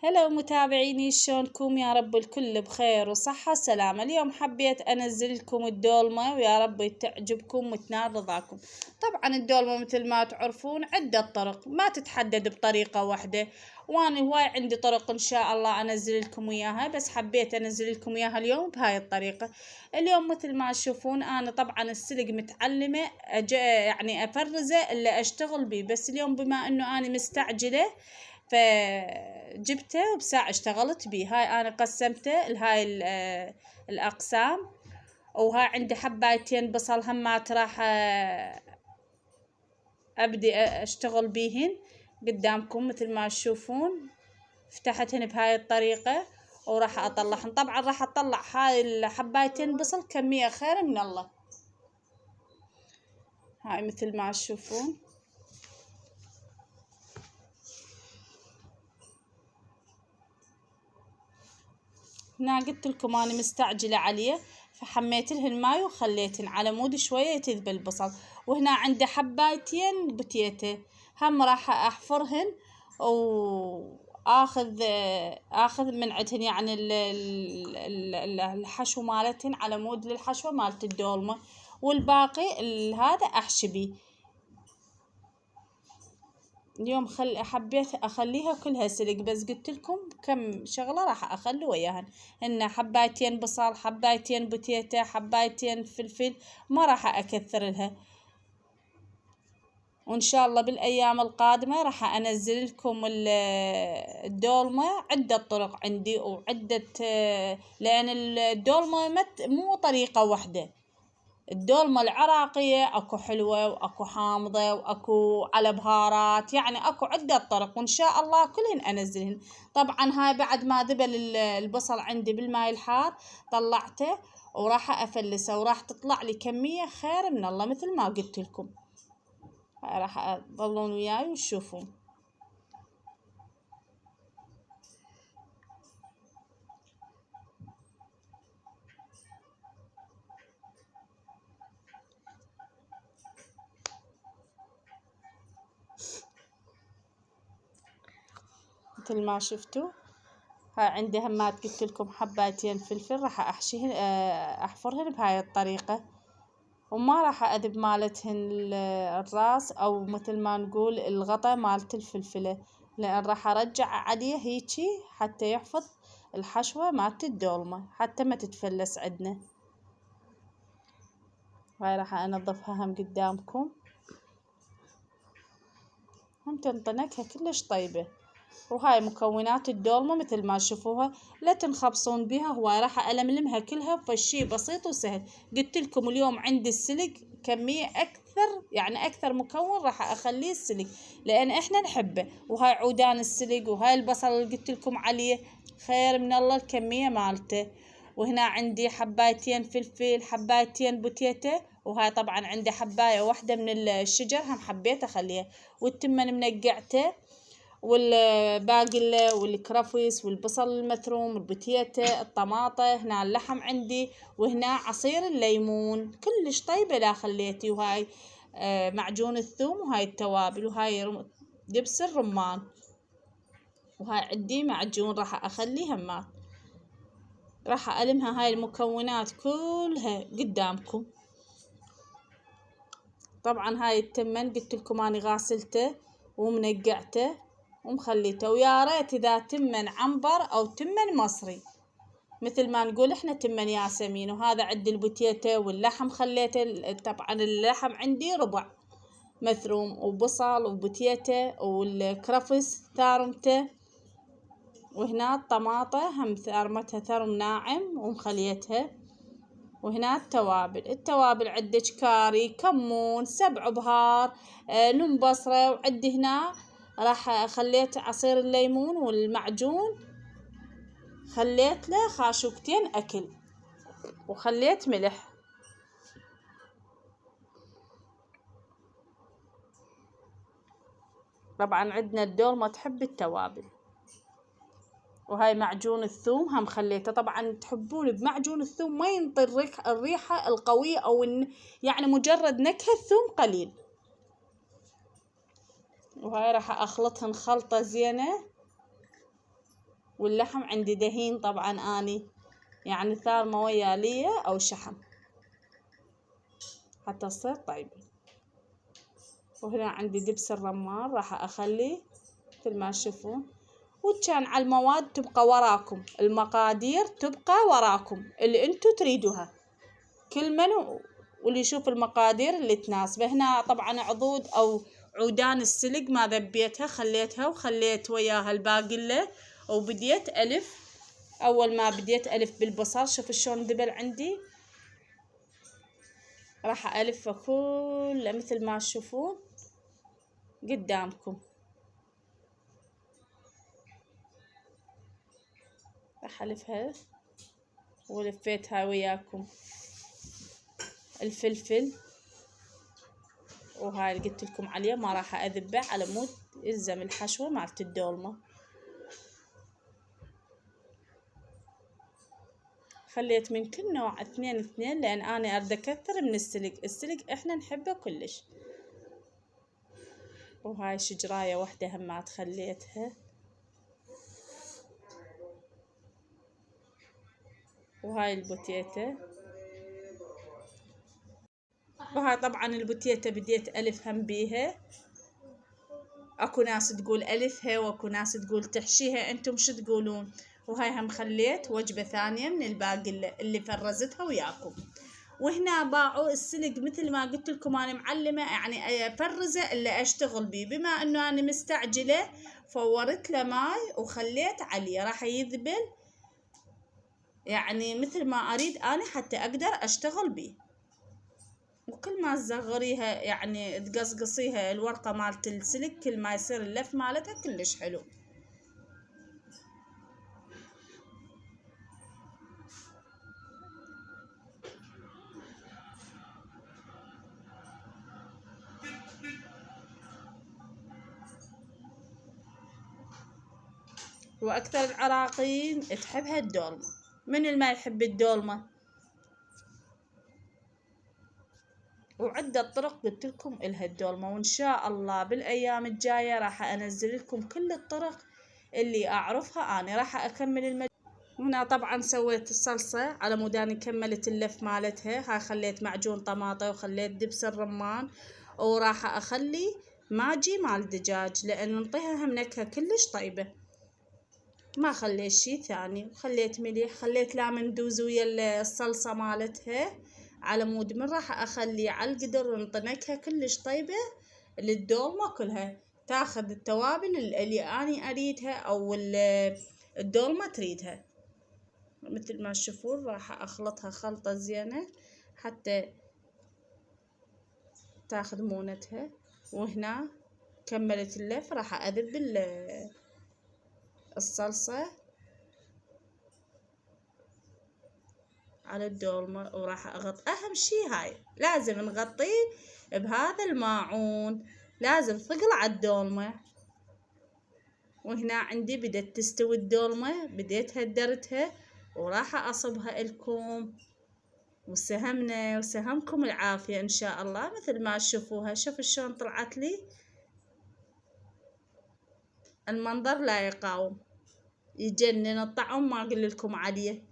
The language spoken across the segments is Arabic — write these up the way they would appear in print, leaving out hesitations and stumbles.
هلا متابعيني، شلونكم؟ يا رب الكل بخير وصحة وسلامة. اليوم حبيت انزل لكم الدولمة ويا رب تعجبكم وتنال رضاكم. طبعا الدولمة مثل ما تعرفون عدة طرق، ما تتحدد بطريقة واحدة، وانا هواي عندي طرق ان شاء الله انزل لكم اياها، بس حبيت انزل لكم اياها اليوم بهاي الطريقة. اليوم مثل ما تشوفون انا طبعا السلق متعلمة يعني افرزه اللي اشتغل بيه، بس اليوم بما انه انا مستعجلة فجبته وبساعة اشتغلت بيه. هاي انا قسمته لهاي الاقسام، وهاي عندي حبايتين بصل همات راح ابدي اشتغل بيهن قدامكم مثل ما تشوفون. فتحتهن بهاي الطريقة وراح اطلعهن. طبعا راح اطلع هاي الحبايتين بصل كمية خير من الله. هاي مثل ما تشوفون هنا، قلت لكم انا مستعجله عليه فحميت لهن ماي وخليتهن على مود شويه تذبل البصل. وهنا عندي حبايتين بتيته هم راح احفرهن واخذ من عندهن يعني الحشو مالتهن على مود للحشوه مالت الدولمه، والباقي هذا احشي بيه. اليوم حبيت اخليها كلها سلق، بس قلت لكم كم شغله راح اخلي وياهن. هن حبايتين بصل، حبايتين بوتيتا، حبايتين فلفل، ما راح اكثر لها. وان شاء الله بالايام القادمه راح انزل لكم الدولمه عده طرق عندي وعده، لان الدولمه مو طريقه واحده. الدولمة العراقية اكو حلوة واكو حامضة واكو على بهارات، يعني اكو عدة طرق، وان شاء الله كلهن انزلهن. طبعا هاي بعد ما ذبل البصل عندي بالماء الحار طلعته وراح افلسه، وراح تطلع لي كمية خير من الله مثل ما قلت لكم. هاي راح تظلون وياي وتشوفون. مثل ما شفتوا هاي عندي همات قلت لكم حبايتين فلفل راح احشيهن احفرهن بهاي الطريقة، وما راح اذب مالتهن الراس او مثل ما نقول الغطا مالت الفلفلة، لان راح ارجع عليه هيجي حتى يحفظ الحشوة مالت الدولمة حتى ما تتفلس عندنا. هاي راح انظفها هم قدامكم، هم تنطي نكهة كلش طيبة. وهاي مكونات الدولمة مثل ما تشوفوها، لا تنخبصون بها، هو راح ألملمها كلها فشي بسيط وسهل. قلت لكم اليوم عندي السلق كمية أكثر، يعني أكثر مكون راح أخليه السلق لأن إحنا نحبه. وهاي عودان السلق، وهاي البصل اللي قلت لكم عليه خير من الله الكمية مالته. وهنا عندي حبايتين فلفل، حبايتين بوتيتا، وهاي طبعا عندي حباية واحدة من الشجر هم حبيت أخليها، والتمن منقعته، والباقلة والكرفس والبصل المثروم والبتيتة الطماطة. هنا اللحم عندي، وهنا عصير الليمون كلش طيبة لا خليتي. وهاي معجون الثوم، وهاي التوابل، وهاي دبس الرمان، وهاي عندي معجون راح اخليها همات. راح ألمها هاي المكونات كلها قدامكم. طبعا هاي التمن قلت لكم اني غاسلته ومنقعته ومخليته، ويا ريت اذا تمن عنبر او تمن مصري مثل ما نقول احنا تمن ياسمين. وهذا عندي البوتيتا واللحم خليته، طبعا اللحم عندي ربع مثروم، وبصل وبوتيتا والكرفس ثارمته، وهنا الطماطة هم ثارمتها ثرم ناعم ومخليتها. وهنا التوابل عندك كاري، كمون، 7 بهار، لون بصرة. وعندي هنا راح خليت عصير الليمون والمعجون خليت له خاشوقتين أكل، وخليت ملح. طبعا عندنا الدولمة تحب التوابل. وهاي معجون الثوم هم خليته، طبعا تحبون بمعجون الثوم ما ينطي الريحة القوية أو يعني مجرد نكهة ثوم قليل. وهاي راح أخلطهن خلطة زينة واللحم عندي دهين طبعا اني يعني ثارمة ويا ليا او شحم حتى تصير طيبة. وهنا عندي دبس الرمان راح اخليه مثل ما تشوفون. وكان على المواد تبقى وراكم، المقادير تبقى وراكم اللي انتو تريدوها كل من واللي يشوف المقادير اللي تناسبه. هنا طبعا عضود او عودان السلق ما ذبيتها، خليتها وخليت وياها الباقلة وبديت ألف. أول ما بديت ألف بالبصل شوف شلون ذبل عندي، راح ألفه كله مثل ما تشوفون قدامكم. راح ألفها ولفيتها وياكم. الفلفل وهاي اللي قلت لكم عليه ما راح أذبه على مود يلزم الحشوة مالت الدولمة. خليت من كل نوع اثنين لأن أنا أريد أكثر من السلق. السلق إحنا نحبه كلش. وهاي شجراية واحدة همات خليتها. وهاي البوتيتة. وهاي طبعا البوتيتة بديت ألف هم بيها. اكو ناس تقول ألفها واكو ناس تقول تحشيها، انتم شو تقولون؟ وهاي هم خليت وجبة ثانية من الباقي اللي فرزتها وياكم. وهنا باعوا السلق مثل ما قلت لكم انا معلمة يعني افرزه الا اشتغل بيه. بما انه انا مستعجلة فورت له ماي وخليت عليه راح يذبل يعني مثل ما اريد انا حتى اقدر اشتغل بيه. وكل ما تصغريها يعني تقصقصيها الورقة مالت السلك كل ما يصير اللف مالتها كلش حلو. واكثر العراقيين تحبها الدولمة. من اللي ما يحب الدولمة؟ وعدة طرق قلت لكم إلها الدولمة. وإن شاء الله بالأيام الجاية راح أنزل لكم كل الطرق اللي أعرفها أنا. راح أكمل هنا طبعا سويت الصلصة على مود أني كملت اللف مالتها. هاي خليت معجون طماطة وخليت دبس الرمان وراح أخلي ماجي مال دجاج لأن نعطيها هم نكهة كلش طيبة. ما خليت شي ثاني. وخليت مليح، خليت لامن دوز ويا الصلصة مالتها على مود من راح اخليه على القدر ونعطي نكهة كلش طيبة للدولمة كلها. تاخذ التوابل اللي اني اريدها او الدولمة تريدها. مثل ما تشوفون راح اخلطها خلطة زينة حتى تاخذ مونتها. وهنا كملت اللف راح اذب الصلصة على الدولمة وراح اغطي. اهم شي هاي لازم نغطيه بهذا الماعون، لازم ثقل على الدولمة. وهنا عندي بدت تستوي الدولمة، بديت هدرتها وراح اصبها لكم. وسهمنا وسهمكم العافية ان شاء الله مثل ما تشوفوها. شوف شلون طلعت لي، المنظر لا يقاوم، يجنن. الطعم ما اقول لكم عليه،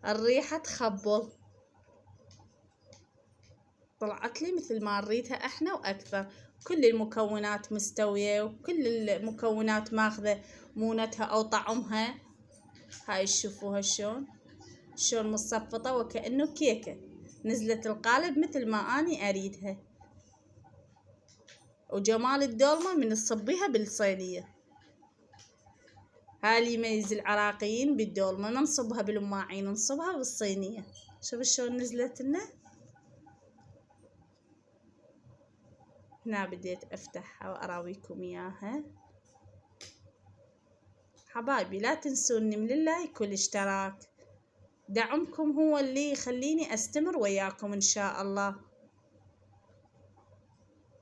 الريحة تخبل. طلعت لي مثل ما نريدها احنا واكثر. كل المكونات مستوية وكل المكونات ماخذة مونتها او طعمها. هاي تشوفوها شلون مصفطة وكأنه كيكة نزلت القالب مثل ما اني اريدها. وجمال الدولمة من تصبيها بالصينية. هاي اللي يميز العراقيين بالدولمة، ما نصبها بالماعين نصبها بالصينية. شوف شلون نزلت لنا. هنا بديت افتحها واراويكم اياها. حبايبي لا تنسوني من اللايك والاشتراك، دعمكم هو اللي يخليني استمر وياكم ان شاء الله.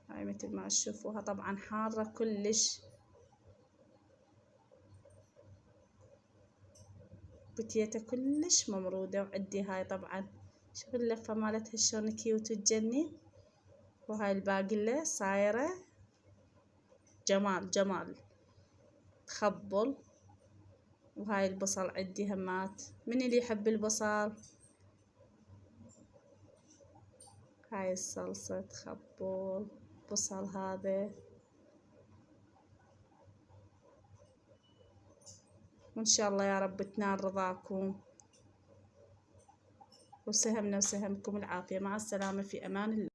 هاي مثل ما تشوفوها طبعا حارة كلش. بتيتها كلش ممرودة. وعندي هاي طبعا شوف اللفة مالتها شلون كيوت وتجنن. وهاي الباقلة صايرة جمال جمال تخبل. وهاي البصل عندي همات، من اللي يحب البصل. هاي الصلصة خبول بصل هذا، وإن شاء الله يا رب تنال رضاكم وسهمنا وسهمكم العافية. مع السلامة، في أمان الله.